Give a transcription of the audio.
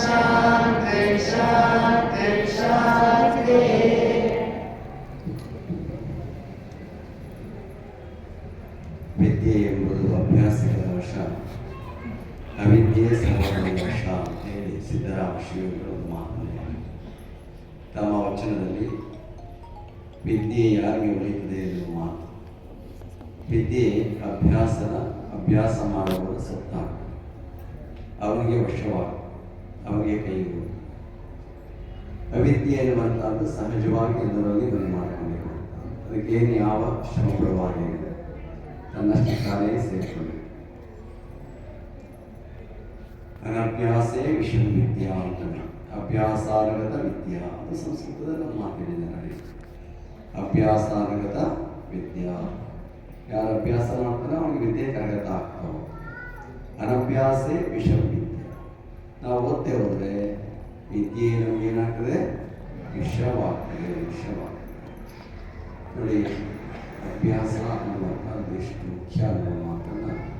ಶಾಂತಿ ಶಾಂತಿ ಶಾಂತಿ. ವಿದ್ಯೆ ಎಂಬುದು ಅಭ್ಯಾಸಗಳ ವಶ, ಅವಿದ್ಯೆ ಸರ್ವಗಳ ವಶ ಅಂತ ಹೇಳಿ ಸಿದ್ದರಾಮ ಶ್ರೀಗಳು ಮಾತನಾಡಿದ್ದಾರೆ. ತಮ್ಮ ವಚನದಲ್ಲಿ ವಿದ್ಯೆ ಯಾರಿಗೆ ಒಲಿಯುತ್ತದೆ ಎನ್ನುವ ಮಾತು. ವಿದ್ಯೆ ಅಭ್ಯಾಸ ಮಾಡುವ ಸತ್ತಾಗ ಅವನಿಗೆ ವಶವಾಗ, ಅವನಿಗೆ ಕೈಗೂಡು. ಅವಿದ್ಯೆ ಎನ್ನುವಂಥದ್ದು ಸಹಜವಾಗಿ ಎಲ್ಲರಲ್ಲಿ ಮನೆ ಮಾಡಿಕೊಂಡಿರುವಂಥದ್ದು. ಅದಕ್ಕೇನು ಯಾವ ಶ್ರಮ ಪಡುವಾಗಿಲ್ಲ, ತನ್ನಷ್ಟು ಕಾಲೇ ಸೇರಿಕೊಂಡಿದೆ. ಅನಭ್ಯಾಸೇ ವಿಷಯ ವಿದ್ಯಾ ಅಂತ, ಅಭ್ಯಾಸಾನುಗತ ವಿದ್ಯಾ ಅದು ಸಂಸ್ಕೃತದಲ್ಲಿ ಒಂದು ಮಾತಾಡಿದ್ದಾರೆ. ಅಭ್ಯಾಸಾನುಗತ ವಿದ್ಯಾ, ಯಾರು ಅಭ್ಯಾಸ ಮಾಡ್ತಾನೆ ಅವನಿಗೆ ವಿದ್ಯೆ ಕರಗತ ಆಗ್ತಾವೆ. ಅನಭ್ಯಾಸೇ ವಿಷಯ ವಿದ್ಯೆ. ನಾವು ಓದ್ತೇ ಹೋದರೆ ವಿದ್ಯೆ ನಮಗೇನಾಗ್ತದೆ, ವಿಷವಾಗ್ತದೆ. ನೋಡಿ, ಅಭ್ಯಾಸ ಅನ್ನುವಂಥದ್ದು ಎಷ್ಟು ಮುಖ್ಯ ಅನ್ನೋ ಮಾತನ್ನು